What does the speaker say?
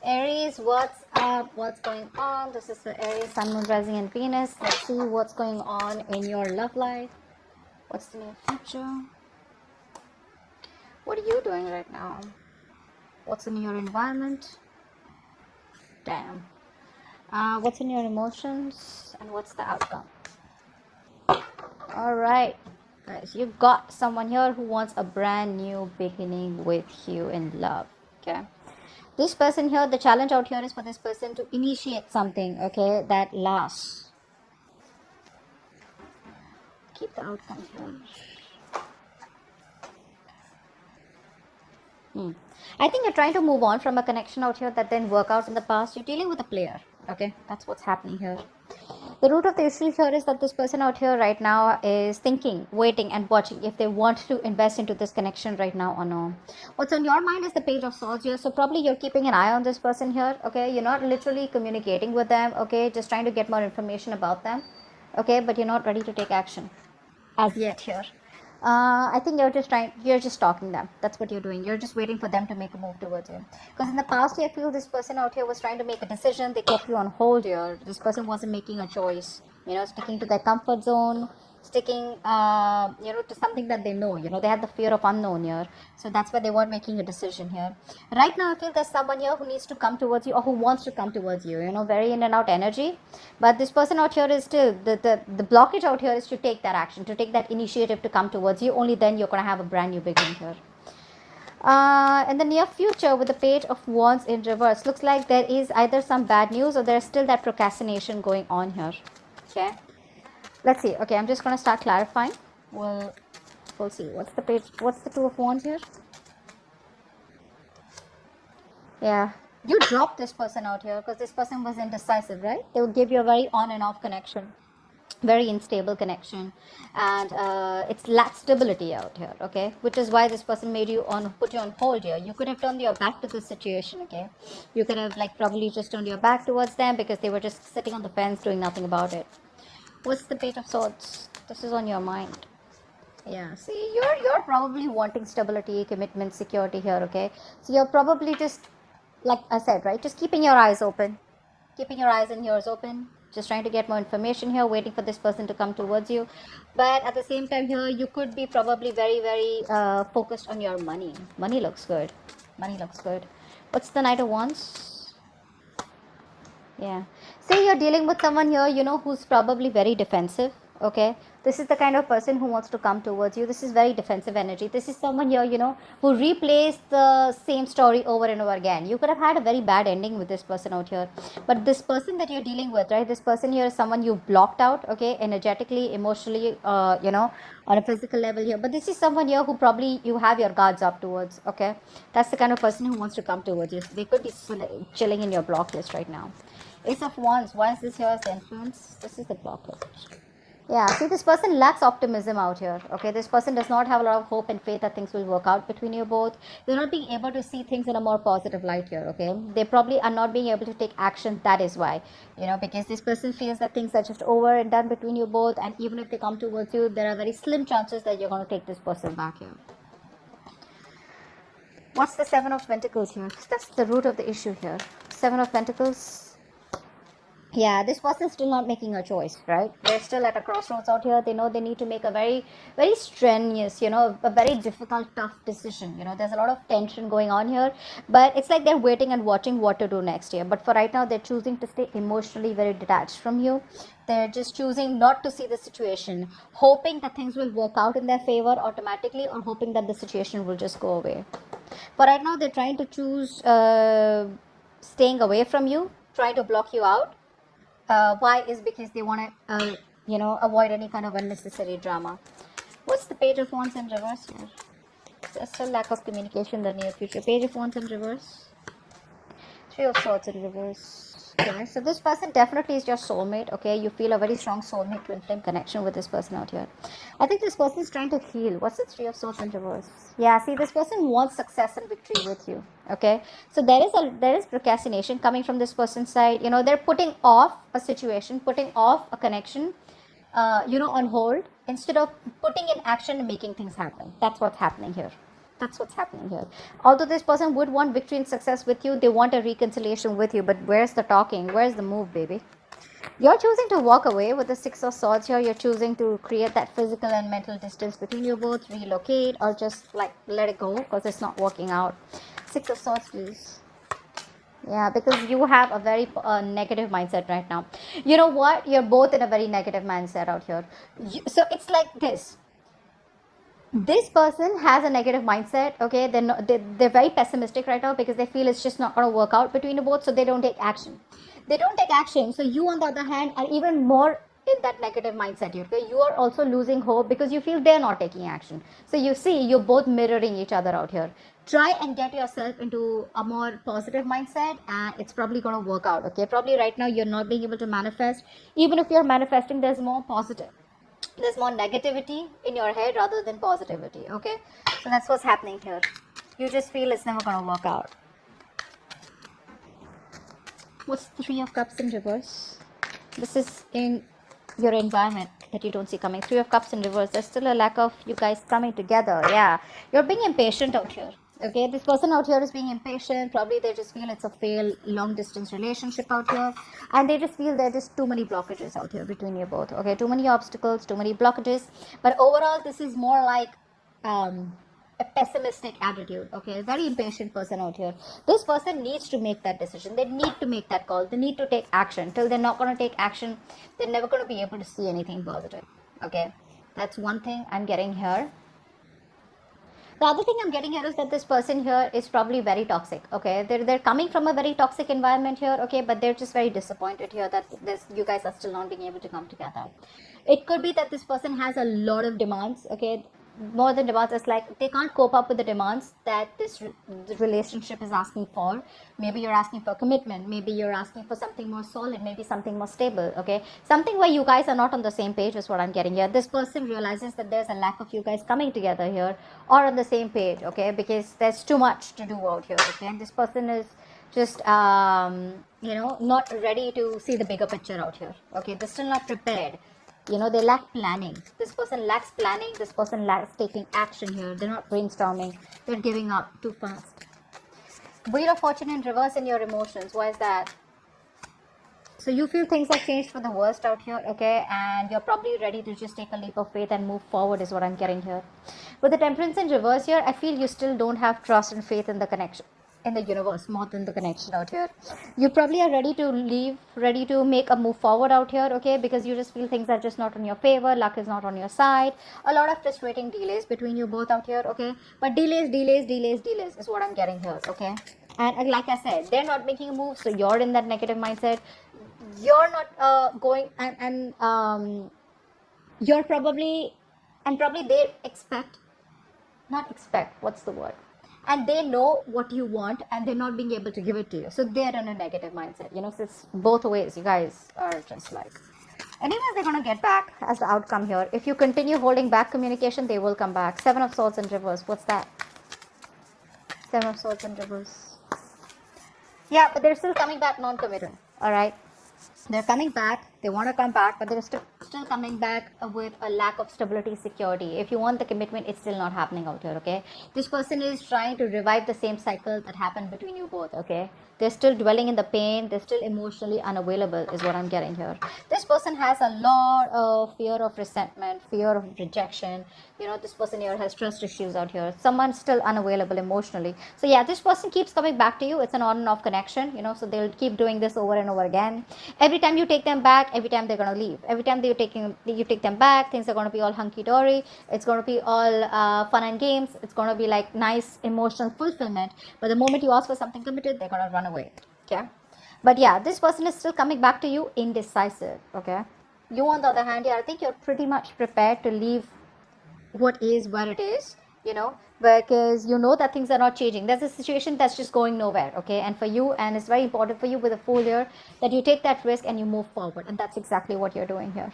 Aries, what's up? What's going on? This is for Aries, Sun, Moon, Rising, and Venus. Let's see what's going on in your love life. What's the near future? What are you doing right now? What's in your environment? Damn. What's in your emotions? And what's the outcome? Alright, guys, you got someone here who wants a brand new beginning with you in love. Okay. This person here, the challenge out here is for this person to initiate something, okay, that lasts. Keep the outcome here. I think you're trying to move on from a connection out here that didn't work out in the past. You're dealing with a player, okay? That's what's happening here. The root of the issue here is that this person out here right now is thinking, waiting and watching if they want to invest into this connection right now or no. What's on your mind is the Page of Swords here. So probably you're keeping an eye on this person here, okay? You're not literally communicating with them, okay? Just trying to get more information about them, okay? But you're not ready to take action as yet here. I think you're just stalking them. That's what you're doing. You're just waiting for them to make a move towards you. Because in the past, I feel this person out here was trying to make a decision. They kept you on hold here. This person wasn't making a choice, sticking to their comfort zone, sticking, to something that they know. They had the fear of unknown here. So that's why they weren't making a decision here. Right now, I feel there's someone here who needs to come towards you or who wants to come towards you, very in and out energy. But this person out here is still, the blockage out here is to take that action, to take that initiative to come towards you. Only then you're going to have a brand new beginning here. In the near future, with the Page of Wands in reverse, looks like there is either some bad news or there's still that procrastination going on here. Okay. Let's see. Okay, I'm just going to start clarifying. We'll see. What's the Two of Wands here? Yeah. You dropped this person out here because this person was indecisive, right? They will give you a very on and off connection. Very unstable connection. And it's lacked stability out here, okay? Which is why this person put you on hold here. You could have turned your back to this situation, okay? You could have probably just turned your back towards them because they were just sitting on the fence doing nothing about it. What's the Page of Swords? This is on your mind. Yeah, see, you're probably wanting stability, commitment, security here, okay? So you're probably just, like I said, right? Just keeping your eyes open. Keeping your eyes and ears open. Just trying to get more information here, waiting for this person to come towards you. But at the same time here, you could be probably very, very focused on your money. Money looks good. Money looks good. What's the Knight of Wands? Yeah. Say you're dealing with someone here, who's probably very defensive. Okay. This is the kind of person who wants to come towards you. This is very defensive energy. This is someone here, who replays the same story over and over again. You could have had a very bad ending with this person out here. But this person that you're dealing with, right? This person here is someone you blocked out, okay? Energetically, emotionally, on a physical level here. But this is someone here who probably you have your guards up towards, okay? That's the kind of person who wants to come towards you. So they could be chilling in your block list right now. Ace of Wands, why is this here as the influence? This is the blockage. Yeah, see, this person lacks optimism out here, okay? This person does not have a lot of hope and faith that things will work out between you both. They're not being able to see things in a more positive light here, okay? They probably are not being able to take action, that is why. Because this person feels that things are just over and done between you both, and even if they come towards you, there are very slim chances that you're going to take this person back here. What's the Seven of Pentacles here? That's the root of the issue here. Seven of Pentacles. Yeah, this person's still not making a choice, right? They're still at a crossroads out here. They know they need to make a very, very strenuous, a very difficult, tough decision. There's a lot of tension going on here, but it's like they're waiting and watching what to do next year. But for right now, they're choosing to stay emotionally very detached from you. They're just choosing not to see the situation, hoping that things will work out in their favor automatically, or hoping that the situation will just go away. But right now, they're trying to choose staying away from you, trying to block you out. Why is because they want to, avoid any kind of unnecessary drama. What's the Page of Wands in reverse here? There's still lack of communication in the near future. Page of Wands in reverse. Three of Swords in reverse. Okay, so this person definitely is your soulmate, okay? You feel a very strong soulmate twin flame connection with this person out here. I think this person is trying to heal. What's the Three of Swords in reverse? Yeah, see, this person wants success and victory with you, okay? So there is procrastination coming from this person's side. They're putting off a situation, putting off a connection, on hold, instead of putting in action and making things happen. That's what's happening here. That's what's happening here. Although this person would want victory and success with you, they want a reconciliation with you. But where's the talking? Where's the move, baby? You're choosing to walk away with the Six of Swords here. You're choosing to create that physical and mental distance between you both, relocate, or just like let it go because it's not working out. Six of Swords, please. Yeah, because you have a very negative mindset right now. You know what? You're both in a very negative mindset out here. So it's like this person has a negative mindset. Okay, they're very pessimistic right now because they feel it's just not going to work out between the both, so they don't take action. So you on the other hand are even more in that negative mindset. Okay, you are also losing hope because you feel they're not taking action. So you see, you're both mirroring each other out here. Try and get yourself into a more positive mindset and it's probably going to work out. Okay, probably right now you're not being able to manifest. Even if you're manifesting, there's more negativity in your head rather than positivity. Okay, so that's what's happening here. You just feel it's never going to work out. What's the Three of Cups in reverse? This is in your environment that you don't see coming. Three of Cups in reverse. There's still a lack of you guys coming together. Yeah, you're being impatient out here. Okay, this person out here is being impatient. Probably they just feel it's a failed long distance relationship out here, and they just feel there's just too many blockages out here between you both. Okay, too many obstacles, too many blockages. But overall, this is more like a pessimistic attitude. Okay, very impatient person out here. This person needs to make that decision. They need to make that call. They need to take action. Till they're not going to take action, they're never going to be able to see anything positive. Okay, that's one thing I'm getting here. The other thing I'm getting here is that this person here is probably very toxic. Okay, they're coming from a very toxic environment here. Okay, but they're just very disappointed here that you guys are still not being able to come together. It could be that this person has a lot of demands. Okay, more than demands, it's like they can't cope up with the demands that the relationship is asking for. Maybe you're asking for commitment, maybe you're asking for something more solid, maybe something more stable. Okay, something where you guys are not on the same page is what I'm getting here. This person realizes that there's a lack of you guys coming together here or on the same page. Okay, because there's too much to do out here. Okay, and this person is just not ready to see the bigger picture out here. Okay, they're still not prepared. They lack planning. This person lacks planning. This person lacks taking action here. They're not brainstorming. They're giving up too fast. Wheel of Fortune in reverse in your emotions. Why is that? So you feel things have changed for the worst out here, okay? And you're probably ready to just take a leap of faith and move forward is what I'm getting here. With the Temperance in reverse here, I feel you still don't have trust and faith in the connection, in the universe, more than the connection out here. You probably are ready to leave, ready to make a move forward out here, okay? Because you just feel things are just not on your favor, luck is not on your side. A lot of frustrating delays between you both out here, okay? But delays is what I'm getting here, okay? And like I said, they're not making a move, so you're in that negative mindset. You're not going and you're probably they what's the word, and they know what you want and they're not being able to give it to you, so they're in a negative mindset. So it's both ways. You guys are just like, anyways, they're going to get back as the outcome here. If you continue holding back communication, they will come back. Seven of Swords in reverse. What's that? Seven of Swords in reverse. Yeah, but they're still coming back non-committed. All right, they're coming back. They want to come back, but they're still coming back with a lack of stability, security. If you want the commitment, it's still not happening out here, okay? This person is trying to revive the same cycle that happened between you both, okay? They're still dwelling in the pain. They're still emotionally unavailable is what I'm getting here. This person has a lot of fear of resentment, fear of rejection. This person here has trust issues out here. Someone's still unavailable emotionally. So yeah, this person keeps coming back to you. It's an on and off connection, so they'll keep doing this over and over again. Every time you take them back, every time they're going to leave. Every time you take them back, things are going to be all hunky-dory. It's going to be all fun and games. It's going to be like nice emotional fulfillment. But the moment you ask for something committed, they're going to run away. Okay? But yeah, this person is still coming back to you indecisive. Okay? You on the other hand, yeah, I think you're pretty much prepared to leave what is where it is, because that things are not changing. There's a situation that's just going nowhere, okay? And for you, and it's very important for you with a full year, that you take that risk and you move forward. And that's exactly what you're doing here.